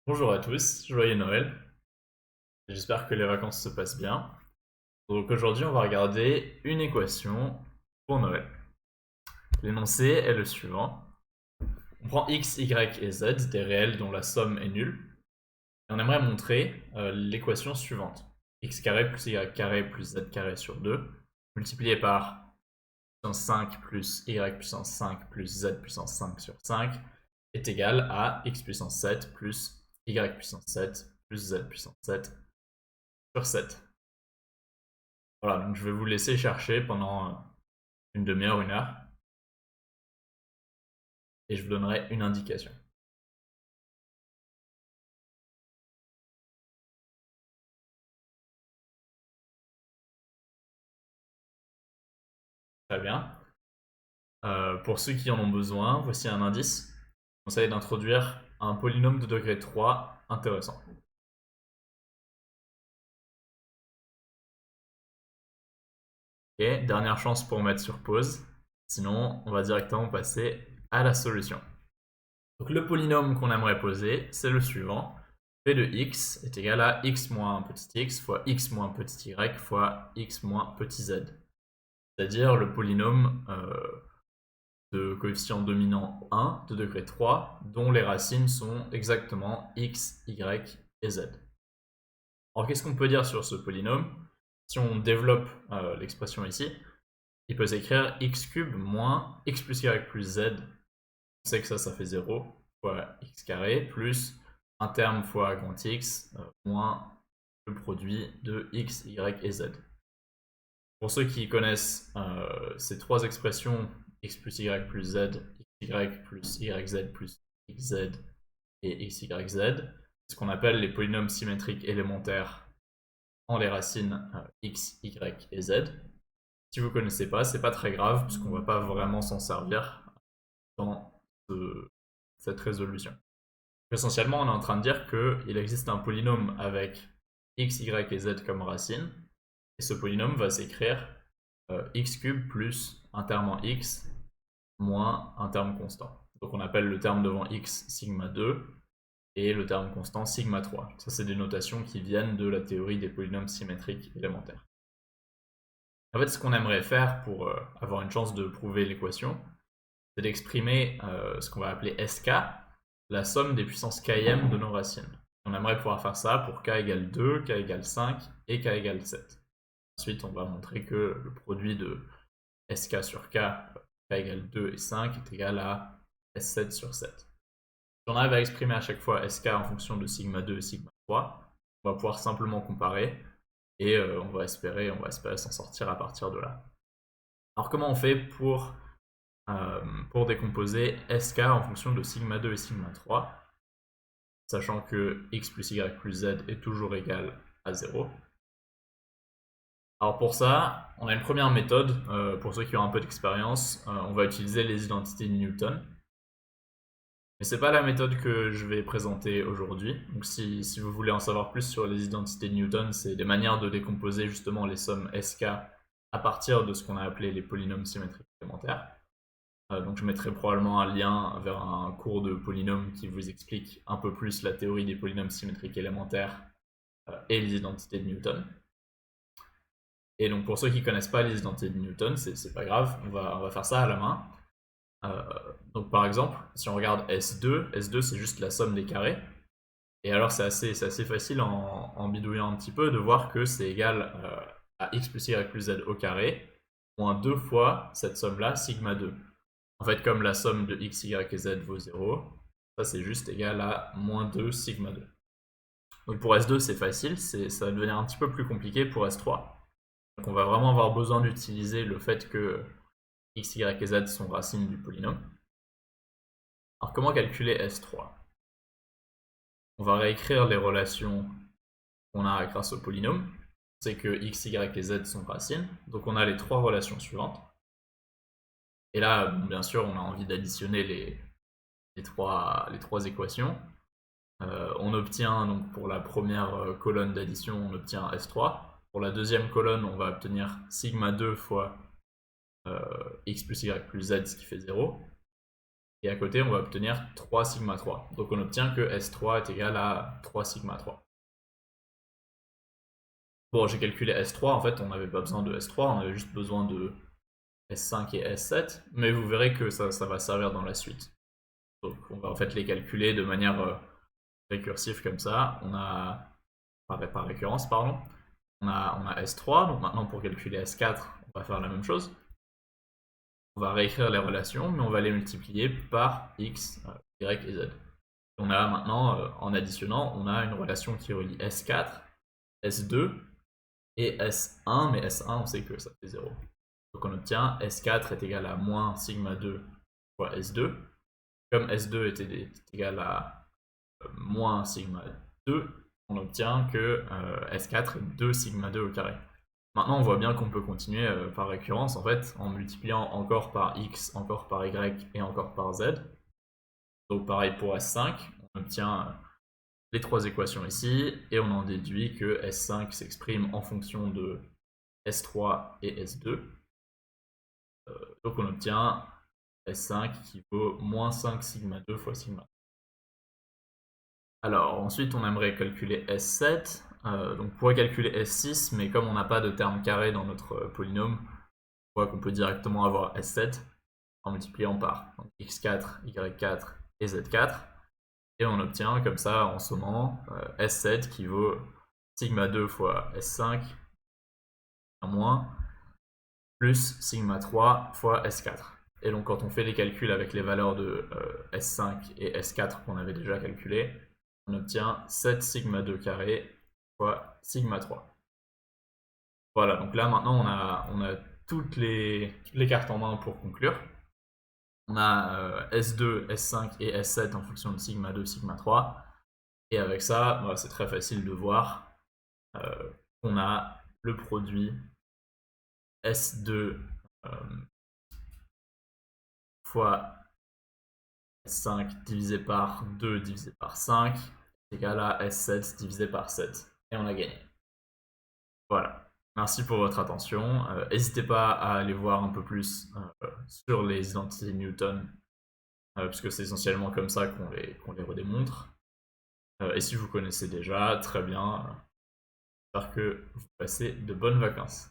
Bonjour à tous, joyeux Noël. J'espère que les vacances se passent bien. Donc aujourd'hui, on va regarder une équation pour Noël. L'énoncé est le suivant. On prend x, y et z, des réels dont la somme est nulle. Et on aimerait montrer l'équation suivante. X carré plus y carré plus z carré sur 2, multiplié par puissance 5 plus y puissance 5 plus z puissance 5 sur 5, est égal à x puissance 7 plus y puissance 7 plus z puissance 7 sur 7. Voilà, donc je vais vous laisser chercher pendant une demi-heure, une heure, et je vous donnerai une indication. Très bien. Pour ceux qui en ont besoin, voici un indice. Je conseille d'introduire un polynôme de degré 3 intéressant. Et dernière chance pour mettre sur pause. Sinon, on va directement passer à la solution. Donc le polynôme qu'on aimerait poser, c'est le suivant. P de x est égal à x moins petit x fois x moins petit y fois x moins petit z. C'est-à-dire le polynôme de coefficient dominant 1 de degré 3 dont les racines sont exactement x, y et z. Alors qu'est-ce qu'on peut dire sur ce polynôme? Si on développe l'expression ici, il peut s'écrire x cube moins x plus y plus z, on sait que ça fait 0, fois x carré, plus un terme fois grand X, moins le produit de x, y et z. Pour ceux qui connaissent ces trois expressions, x plus y plus z, xy plus yz plus xz et xyz, c'est ce qu'on appelle les polynômes symétriques élémentaires en les racines x, y et z. Si vous ne connaissez pas, c'est pas très grave, puisqu'on ne va pas vraiment s'en servir dans cette résolution. Essentiellement, on est en train de dire qu'il existe un polynôme avec x, y et z comme racines, et ce polynôme va s'écrire x cube plus un terme en x moins un terme constant. Donc on appelle le terme devant x sigma 2 et le terme constant sigma 3. Ça, c'est des notations qui viennent de la théorie des polynômes symétriques élémentaires. En fait, ce qu'on aimerait faire pour avoir une chance de prouver l'équation, c'est d'exprimer ce qu'on va appeler SK, la somme des puissances km de nos racines. On aimerait pouvoir faire ça pour k égale 2, k égale 5 et k égale 7. Ensuite, on va montrer que le produit de SK sur K, K égale 2 et 5 est égal à S7 sur 7. Si on arrive à exprimer à chaque fois SK en fonction de sigma 2 et sigma 3, on va pouvoir simplement comparer et on va espérer s'en sortir à partir de là. Alors comment on fait pour décomposer SK en fonction de sigma 2 et sigma 3, sachant que x plus y plus z est toujours égal à 0. Alors pour ça, on a une première méthode, pour ceux qui ont un peu d'expérience, on va utiliser les identités de Newton. Mais c'est pas la méthode que je vais présenter aujourd'hui. Donc si vous voulez en savoir plus sur les identités de Newton, c'est des manières de décomposer justement les sommes SK à partir de ce qu'on a appelé les polynômes symétriques élémentaires. Donc je mettrai probablement un lien vers un cours de polynômes qui vous explique un peu plus la théorie des polynômes symétriques élémentaires et les identités de Newton. Et donc pour ceux qui ne connaissent pas les identités de Newton, c'est pas grave, on va faire ça à la main. Donc par exemple, si on regarde S2 c'est juste la somme des carrés. Et alors c'est assez facile en bidouillant un petit peu de voir que c'est égal à x plus y plus z au carré, moins 2 fois cette somme-là, sigma 2. En fait, comme la somme de x, y et z vaut 0, ça c'est juste égal à moins 2 sigma 2. Donc pour S2 c'est facile, ça va devenir un petit peu plus compliqué pour S3. Donc on va vraiment avoir besoin d'utiliser le fait que x, y et z sont racines du polynôme. Alors comment calculer S3? On va réécrire les relations qu'on a grâce au polynôme. C'est que x, y et z sont racines. Donc on a les trois relations suivantes. Et là, bon, bien sûr, on a envie d'additionner les trois équations. On obtient, donc pour la première colonne d'addition, on obtient S3. Pour la deuxième colonne, on va obtenir sigma 2 fois x plus y plus z, ce qui fait 0. Et à côté, on va obtenir 3 sigma 3. Donc on obtient que S3 est égal à 3 sigma 3. Bon, j'ai calculé S3, en fait, on n'avait pas besoin de S3, on avait juste besoin de S5 et S7, mais vous verrez que ça va servir dans la suite. Donc on va en fait les calculer de manière récursive comme ça. On a, par récurrence, pardon. On a S3, donc maintenant pour calculer S4, on va faire la même chose. On va réécrire les relations, mais on va les multiplier par X, Y et Z. On a maintenant, en additionnant, on a une relation qui relie S4, S2 et S1, mais S1, on sait que ça fait 0. Donc on obtient S4 est égal à moins sigma 2 fois S2. Comme S2 est égal à moins sigma 2, on obtient que S4 est 2 sigma 2 au carré. Maintenant, on voit bien qu'on peut continuer par récurrence, en fait, en multipliant encore par X, encore par Y et encore par Z. Donc pareil pour S5, on obtient les trois équations ici, et on en déduit que S5 s'exprime en fonction de S3 et S2. Donc on obtient S5 qui vaut moins 5 sigma 2 fois sigma. Alors ensuite on aimerait calculer S7, donc on pourrait calculer S6, mais comme on n'a pas de terme carré dans notre polynôme, on voit qu'on peut directement avoir S7 en multipliant par X4, Y4 et Z4, et on obtient comme ça en sommant S7 qui vaut sigma 2 fois S5 à moins plus sigma 3 fois S4. Et donc quand on fait les calculs avec les valeurs de S5 et S4 qu'on avait déjà calculées, on obtient 7 sigma 2 carré fois sigma 3. Voilà, donc là maintenant on a toutes les cartes en main pour conclure. On a S2, S5 et S7 en fonction de sigma 2, sigma 3. Et avec ça, bah, c'est très facile de voir qu'on a le produit S2 fois S5 divisé par 2 divisé par 5 est égal à S7 divisé par 7. Et on a gagné. Voilà. Merci pour votre attention. N'hésitez pas à aller voir un peu plus sur les identités Newton, puisque c'est essentiellement comme ça qu'on les redémontre. Et si vous connaissez déjà, très bien. J'espère que vous passez de bonnes vacances.